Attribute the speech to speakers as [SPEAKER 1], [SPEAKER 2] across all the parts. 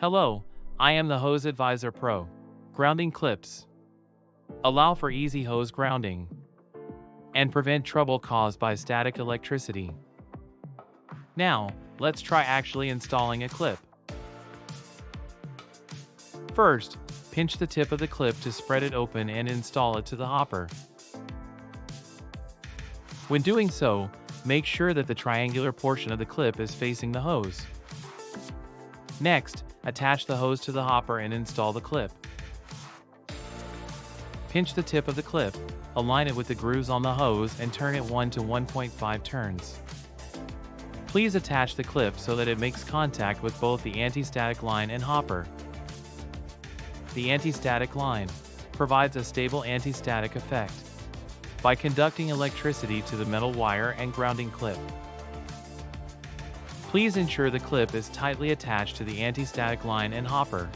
[SPEAKER 1] Hello, I am the Hose Advisor Pro. Grounding clips allow for easy hose grounding and prevent trouble caused by static electricity. Now, let's try actually installing a clip. First, pinch the tip of the clip to spread it open and install it to the hopper. When doing so, make sure that the triangular portion of the clip is facing the hose. Next, attach the hose to the hopper and install the clip. Pinch the tip of the clip, align it with the grooves on the hose and turn it 1 to 1.5 turns. Please attach the clip so that it makes contact with both the anti-static line and hopper. The anti-static line provides a stable anti-static effect by conducting electricity to the metal wire and grounding clip. Please ensure the clip is tightly attached to the anti-static line and hopper.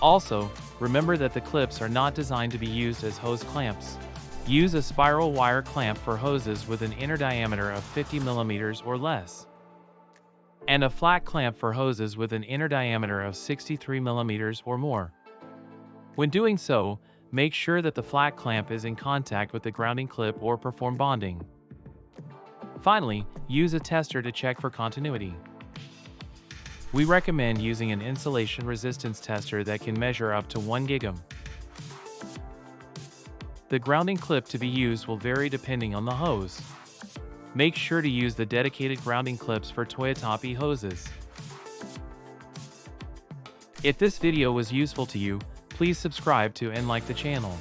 [SPEAKER 1] Also, remember that the clips are not designed to be used as hose clamps. Use a spiral wire clamp for hoses with an inner diameter of 50 mm or less, and a flat clamp for hoses with an inner diameter of 63 mm or more. When doing so, make sure that the flat clamp is in contact with the grounding clip or perform bonding. Finally, use a tester to check for continuity. We recommend using an insulation resistance tester that can measure up to 1 GOhm. The grounding clip to be used will vary depending on the hose. Make sure to use the dedicated grounding clips for TOYOTOP-E hoses. If this video was useful to you, please subscribe to and like the channel.